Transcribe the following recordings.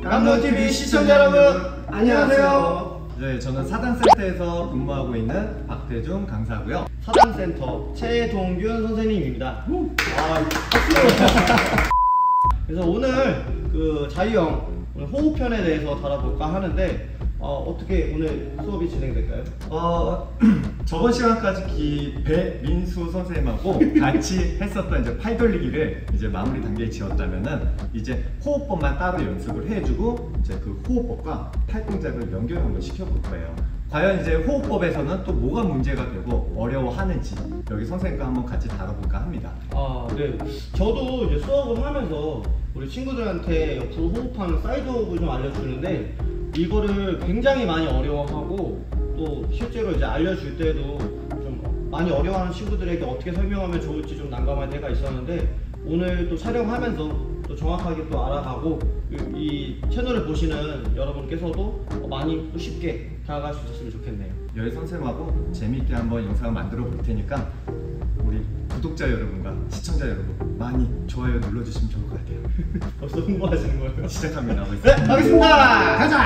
깡노TV 시청자 여러분 안녕하세요. 네, 저는 사단센터에서 근무하고 있는 박대중 강사고요. 사단센터 최동균 선생님입니다. 그래서 오늘 그 자유형 오늘 호흡편에 대해서 다뤄볼까 하는데 어떻게 오늘 수업이 진행될까요? 저번 시간까지 배민수 선생님하고 같이 했었던 이제 팔 돌리기를 이제 마무리 단계에 지었다면은 이제 호흡법만 따로 연습을 해주고 이제 그 호흡법과 팔 동작을 연결 한번 시켜볼 거예요. 과연 이제 호흡법에서는 또 뭐가 문제가 되고 어려워하는지 여기 선생님과 한번 같이 다뤄볼까 합니다. 네. 저도 이제 수업을 하면서 우리 친구들한테 옆으로 호흡하는 사이드 호흡을 좀 알려주는데 이거를 굉장히 많이 어려워하고 또 실제로 이제 알려줄 때도 좀 많이 어려워하는 친구들에게 어떻게 설명하면 좋을지 좀 난감할 때가 있었는데 오늘 또 촬영하면서 또 정확하게 또 알아가고 이 채널을 보시는 여러분께서도 많이 또 쉽게 다가갈 수 있었으면 좋겠네요. 여기 선생님하고 재미있게 한번 영상을 만들어 볼 테니까 우리 구독자 여러분과 시청자 여러분 많이 좋아요 눌러주시면 좋을 것 같아요. 벌써 홍보하시는 거예요? 시작합니다. 네, 하겠습니다. 가자!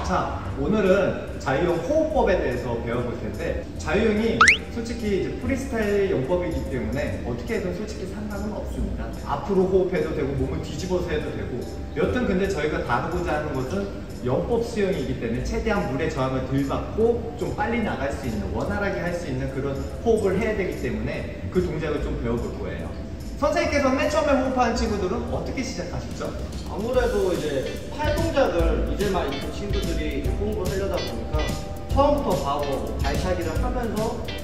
자, 오늘은 자유형 호흡법에 대해서 배워볼 텐데 자유형이 솔직히 이제 프리스타일 용법이기 때문에 어떻게 해도 솔직히 상관은 없습니다. 앞으로 호흡해도 되고 몸을 뒤집어서 해도 되고 여튼 근데 저희가 다루고자 하는 것은 영법 수영이기 때문에 최대한 물의 저항을 덜 받고 좀 빨리 나갈 수 있는 원활하게 할 수 있는 그런 호흡을 해야 되기 때문에 그 동작을 좀 배워볼 거예요. 선생님께서 맨 처음에 호흡하는 친구들은 어떻게 시작하셨죠? 아무래도 이제 팔 동작을 이제 막 있는 친구들이 호흡을 하려다 보니까 처음부터 바로 발차기를 하면서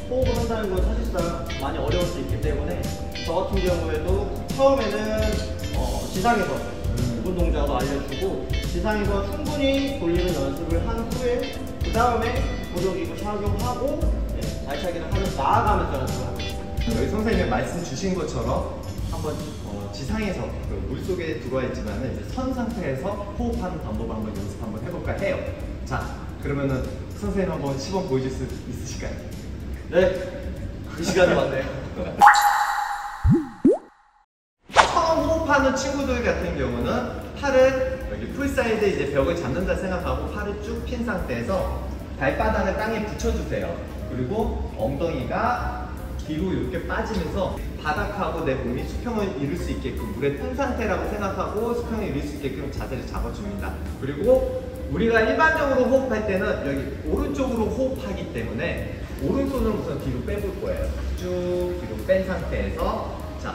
호흡을 한다는 건 사실상 많이 어려울 수 있기 때문에 저 같은 경우에도 처음에는 지상에서 기본 동작을 알려주고 지상에서 충분히 돌리는 연습을 한 후에 그 다음에 보조기구 착용하고 발차기를 하면서 나아가면서 연습을 합니다. 여기 선생님이 말씀 주신 것처럼 한번 지상에서 그 물속에 들어와 있지만은 이제 선 상태에서 호흡하는 방법을 한번 연습 한번 해볼까 해요. 자, 그러면은 선생님 한번 시범 보여줄 수 있으실까요? 네, 그 시간이 왔네요. 처음 호흡하는 친구들 같은 경우는 팔을 여기 풀사이드 이제 벽을 잡는다 생각하고 팔을 쭉 핀 상태에서 발바닥을 땅에 붙여주세요. 그리고 엉덩이가 뒤로 이렇게 빠지면서 바닥하고 내 몸이 수평을 이룰 수 있게끔 물에 뜬 상태라고 생각하고 수평을 이룰 수 있게끔 자세를 잡아줍니다. 그리고 우리가 일반적으로 호흡할 때는 여기 오른쪽으로 호흡하기 때문에 오른손을 우선 뒤로 빼볼 거예요. 쭉 뒤로 뺀 상태에서 자,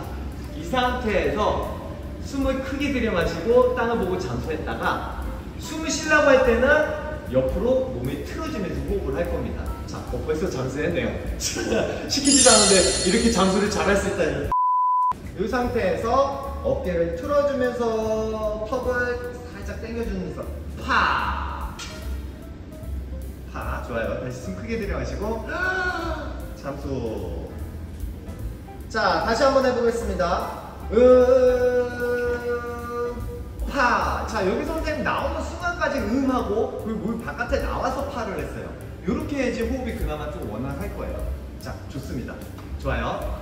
이 상태에서 숨을 크게 들이마시고 땅을 보고 잠수했다가 숨을 쉬려고 할 때는 옆으로 몸이 틀어지면서 호흡을 할 겁니다. 자, 벌써 잠수했네요. 시키지도 않은데 이렇게 잠수를 잘할 수 있다니. 이 상태에서 어깨를 틀어주면서 턱을 살짝 당겨주면서 파! 좋아요. 다시 숨 크게 들이마시고 잠수. 자, 다시 한번 해보겠습니다. 파! 자, 여기 선생님 나오는 순간까지 하고 그리고 물 바깥에 나와서 파를 했어요. 이렇게 해야지 호흡이 그나마 좀 원활할 거예요. 자, 좋습니다. 좋아요.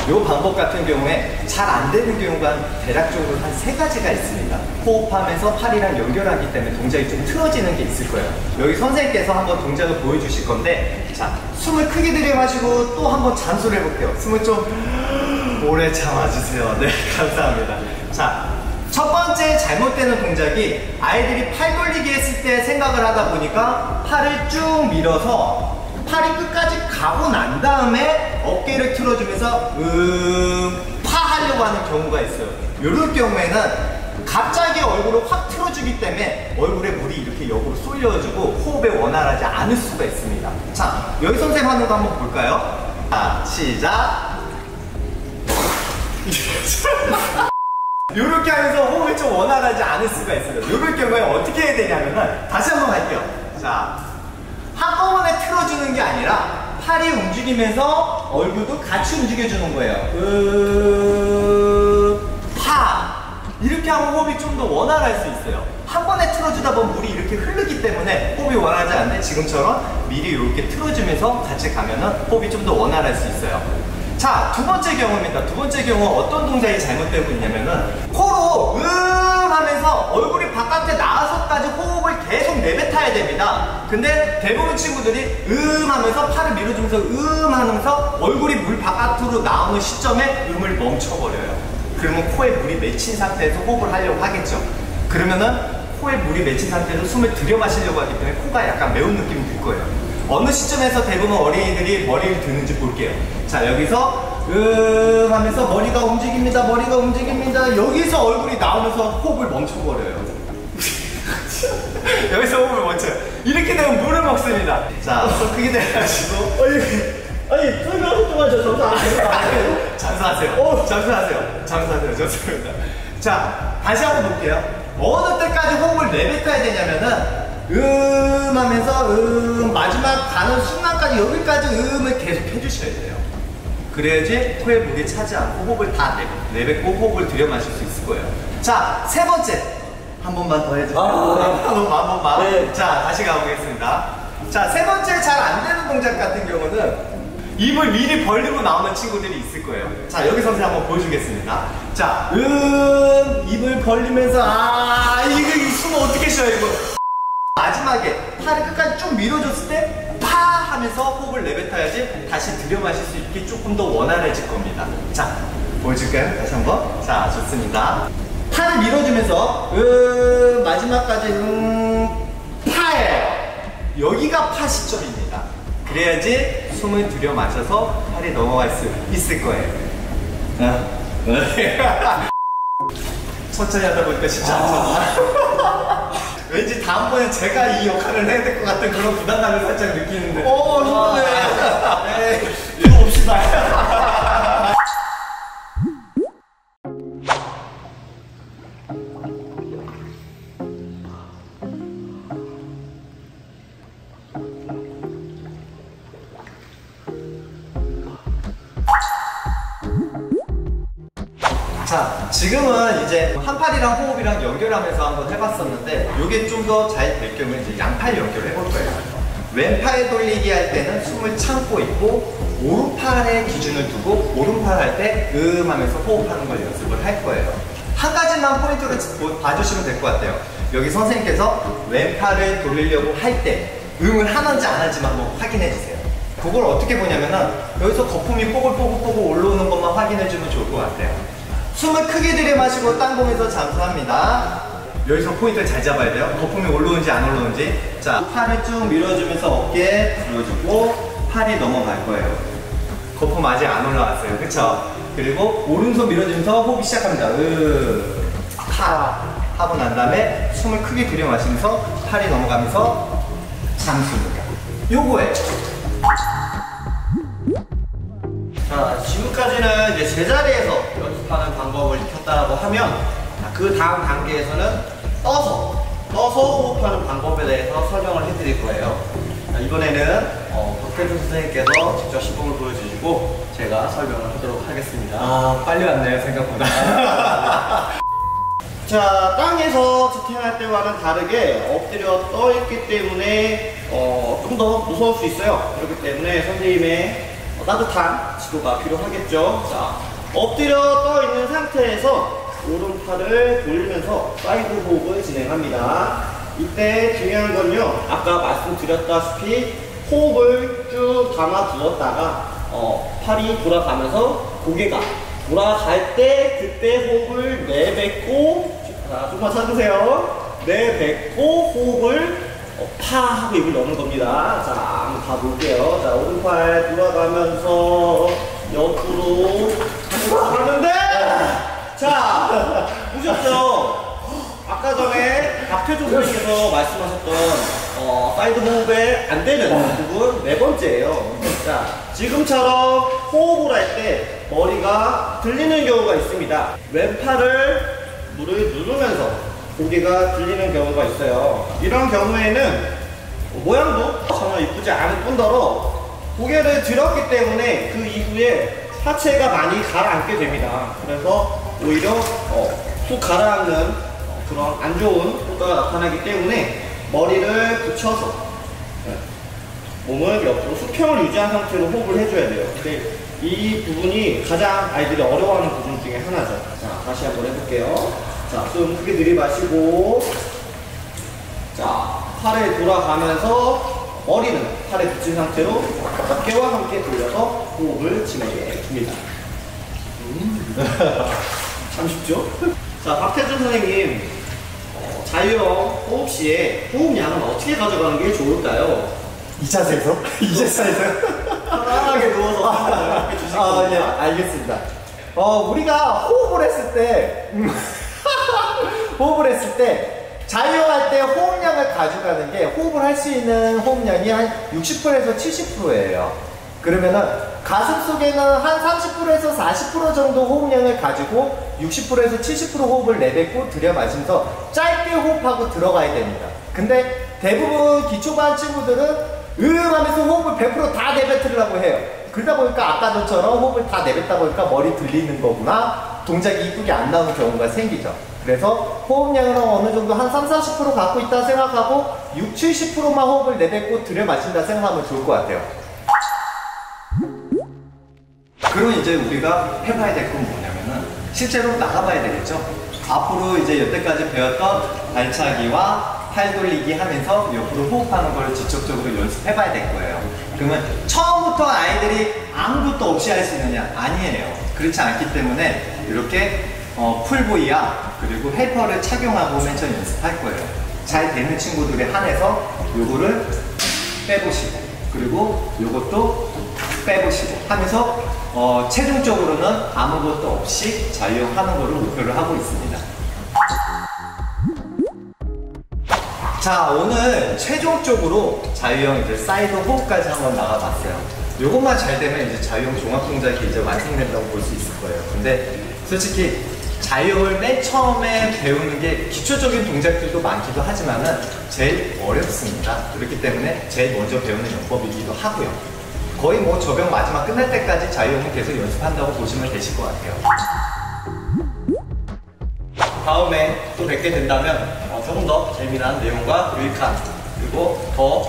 이 방법 같은 경우에 잘 안 되는 경우가 대략적으로 한 3가지가 있습니다. 호흡하면서 팔이랑 연결하기 때문에 동작이 좀 틀어지는 게 있을 거예요. 여기 선생님께서 한번 동작을 보여주실 건데 자, 숨을 크게 들이마시고 또 한번 잠수를 해볼게요. 숨을 좀 오래 참아주세요. 네, 감사합니다. 자, 첫 번째 잘못되는 동작이 아이들이 팔 돌리기 했을 때 생각을 하다 보니까 팔을 쭉 밀어서 팔이 끝까지 가고 난 다음에 어깨를 틀어주면서 파 하려고 하는 경우가 있어요. 이런 경우에는 갑자기 얼굴을 확 틀어주기 때문에 얼굴에 물이 이렇게 역으로 쏠려가지고 호흡에 원활하지 않을 수가 있습니다. 자, 여기 선생님 하는 거 한번 볼까요? 자, 시작. 이렇게 하면서 호흡이 좀 원활하지 않을 수가 있어요. 이럴 경우에 어떻게 해야 되냐면은 다시 한번 갈게요. 자, 한꺼번에 틀어주는 게 아니라 팔이 움직이면서 얼굴도 같이 움직여주는 거예요. 파! 이렇게 하면 호흡이 좀 더 원활할 수 있어요. 한 번에 틀어주다 보면 물이 이렇게 흐르기 때문에 호흡이 원활하지 않는데 지금처럼 미리 이렇게 틀어주면서 같이 가면은 호흡이 좀 더 원활할 수 있어요. 자, 두 번째 경우입니다. 두 번째 경우 어떤 동작이 잘못되고 있냐면은 코로 하면서 얼굴이 바깥에 나와서까지 호흡을 계속 내뱉어야 됩니다. 근데 대부분 친구들이 하면서 팔을 밀어주면서 하면서 얼굴이 물 바깥으로 나오는 시점에 음을 멈춰버려요. 그러면 코에 물이 맺힌 상태에서 호흡을 하려고 하겠죠. 그러면은 코에 물이 맺힌 상태에서 숨을 들여 마시려고 하기 때문에 코가 약간 매운 느낌이 들 거예요. 어느 시점에서 대부분 어린이들이 머리를 드는지 볼게요. 자, 여기서 하면서 머리가 움직입니다. 머리가 움직입니다. 여기서 얼굴이 나오면서 호흡을 멈춰버려요. 여기서 호흡을 멈춰요. 이렇게 되면 물을 먹습니다. 자, 손 크게 내가지고 아니 설명하실 동안 저 점수 안 해요. 잠수하세요. 잠수하세요. 좋습니다. 자, 다시 한번 볼게요. 어느 때까지 호흡을 내뱉어야 되냐면은 하면서 마지막 가는 순간까지 여기까지 음을 계속 해주셔야 돼요. 그래야지 코에 물이 차지 않고 호흡을 다 내뱉고 호흡을 들여 마실 수 있을 거예요. 자, 세 번째 한 번만 더 해주세요. 한 번만. 네. 자, 다시 가보겠습니다. 자, 세 번째 잘 안 되는 동작 같은 경우는 입을 미리 벌리고 나오는 친구들이 있을 거예요. 자, 여기 선생님 한번 보여주겠습니다. 자, 입을 벌리면서 이거 숨을 어떻게 쉬어요 이거. 마지막에 팔을 끝까지 쭉 밀어줬을 때 파 하면서 호흡을 내뱉어야지 다시 들여 마실 수 있게 조금 더 원활해질 겁니다. 자, 보여줄까요? 다시 한번. 자, 좋습니다. 팔을 밀어주면서 마지막까지 파예요. 여기가 파 시점입니다. 그래야지 숨을 들여 마셔서 팔이 넘어갈 수 있을 거예요. 천천히 하다 보니까 쉽지 않잖아. 왠지 다음번에 제가 이 역할을 해야 될 것 같은 그런 부담감을 살짝 느끼는데. 힘드네. 네, 이거 봅시다. 자, 지금은 이제 한 팔이랑 호흡이랑 연결하면서 한번 해봤었는데 이게 좀 더 잘 될 경우에 이제 양팔 연결을 해볼 거예요. 왼팔 돌리기 할 때는 숨을 참고 있고 오른팔에 기준을 두고 오른팔 할 때 하면서 호흡하는 걸 연습을 할 거예요. 한 가지만 포인트를 봐주시면 될 것 같아요. 여기 선생님께서 왼팔을 돌리려고 할 때 음을 하는지 안 하는지만 한번 확인해 주세요. 그걸 어떻게 보냐면은 여기서 거품이 뽀글뽀글 올라오는 것만 확인해 주면 좋을 것 같아요. 숨을 크게 들이마시고 땅 보면서 잠수합니다. 여기서 포인트를 잘 잡아야 돼요. 거품이 올라오는지 안 올라오는지. 자, 팔을 쭉 밀어주면서 어깨 들어주고 팔이 넘어갈 거예요. 거품 아직 안 올라왔어요. 그쵸? 그리고 오른손 밀어주면서 호흡이 시작합니다. 파 하고 난 다음에 숨을 크게 들이마시면서 팔이 넘어가면서 잠수입니다. 요거예요. 자, 지금까지는 이제 제자리에서 연습하는 방법을 익혔다라고 하면 그 다음 단계에서는 떠서 호흡하는 방법에 대해서 설명을 해드릴 거예요. 자, 이번에는 박태준 선생님께서 직접 시범을 보여주시고 제가 설명을 하도록 하겠습니다. 빨리 왔네요, 생각보다. 자, 땅에서 지탱할 때와는 다르게 엎드려 떠 있기 때문에 좀 더 무서울 수 있어요. 그렇기 때문에 선생님의 따뜻한 지도가 필요하겠죠. 자, 엎드려 떠 있는 상태에서 오른팔을 돌리면서 사이드 호흡을 진행합니다. 이때 중요한 건요, 아까 말씀드렸다시피 호흡을 쭉 감아 두었다가 팔이 돌아가면서 고개가 돌아갈 때 그때 호흡을 내뱉고, 자, 좀만 찾으세요. 내뱉고 호흡을 파 하고 입을 넣는 겁니다. 자, 한번 가볼게요. 자, 오른팔 돌아가면서 옆으로 가는데, 자, 보셨죠? 아까 전에 박태준 선생님께서 말씀하셨던 사이드 호흡에 안 되는 부분 네 번째예요. 자, 지금처럼 호흡을 할 때 머리가 들리는 경우가 있습니다. 왼팔을 물을 누르면서 고개가 들리는 경우가 있어요. 이런 경우에는 모양도 전혀 이쁘지 않을 뿐더러 고개를 들었기 때문에 그 이후에 하체가 많이 가라앉게 됩니다. 그래서 오히려 푹 가라앉는 그런 안 좋은 효과가 나타나기 때문에 머리를 붙여서 몸을 옆으로 수평을 유지한 상태로 호흡을 해줘야 돼요. 근데 이 부분이 가장 아이들이 어려워하는 부분 중에 하나죠. 자, 다시 한번 해볼게요. 자, 숨 크게 들이마시고, 자, 팔을 돌아가면서 머리는 팔에 붙인 상태로 어깨와 함께 돌려서 호흡을 진행해 줍니다. 참 쉽죠? 자, 박태준 선생님, 자유형 호흡 시에 호흡량은 어떻게 가져가는 게 좋을까요? 이 자세에서? 이 자세에서? 편안하게 누워서 이렇게 주실 아, 예, 겁니다. 알겠습니다. 우리가 호흡을 했을 때, 호흡을 했을 때, 자유할 때 호흡량을 가져가는 게 호흡을 할 수 있는 호흡량이 한 60%에서 70%예요. 그러면은 가슴 속에는 한 30%에서 40% 정도 호흡량을 가지고 60%에서 70% 호흡을 내뱉고 들여마시면서 짧게 호흡하고 들어가야 됩니다. 근데 대부분 기초반 친구들은 하면서 호흡을 100% 다 내뱉으려고 해요. 그러다 보니까 아까 전처럼 호흡을 다 내뱉다 보니까 머리 들리는 거구나, 동작이 이쁘게 안 나오는 경우가 생기죠. 그래서 호흡량은 어느 정도 한 30-40% 갖고 있다 생각하고 60-70%만 호흡을 내뱉고 들여마신다 생각하면 좋을 것 같아요. 그럼 이제 우리가 해봐야 될 건 뭐냐면은 실제로 나가봐야 되겠죠. 앞으로 이제 여태까지 배웠던 발차기와 팔 돌리기 하면서 옆으로 호흡하는 걸 직접적으로 연습해봐야 될 거예요. 그러면 처음부터 아이들이 아무것도 없이 할 수 있느냐? 아니에요. 그렇지 않기 때문에 이렇게 풀부위와 그리고 헬퍼를 착용하고 맨 처음 연습할 거예요. 잘 되는 친구들에 한해서 요거를 빼보시고, 그리고 요것도 빼보시고 하면서 최종적으로는 아무것도 없이 자유형하는 거를 목표를 하고 있습니다. 자, 오늘 최종적으로 자유형 이제 사이드 호흡까지 한번 나가봤어요. 요것만 잘 되면 이제 자유형 종합 동작이 이제 완성된다고 볼 수 있을 거예요. 근데 솔직히 자유형을 맨 처음에 배우는 게 기초적인 동작들도 많기도 하지만은 제일 어렵습니다. 그렇기 때문에 제일 먼저 배우는 연법이기도 하고요. 거의 뭐 접영 마지막 끝날 때까지 자유형을 계속 연습한다고 보시면 되실 것 같아요. 다음에 또 뵙게 된다면 조금 더 재미난 내용과 유익한, 그리고 더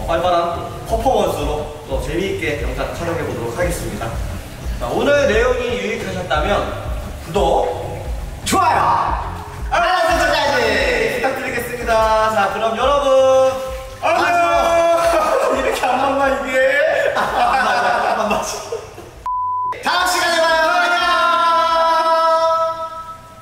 활발한 퍼포먼스로 또 재미있게 영상 촬영해 보도록 하겠습니다. 자, 오늘 내용이 유익하셨다면 구독, 좋아요, 알람 설정까지 부탁드리겠습니다. 자, 그럼 여러분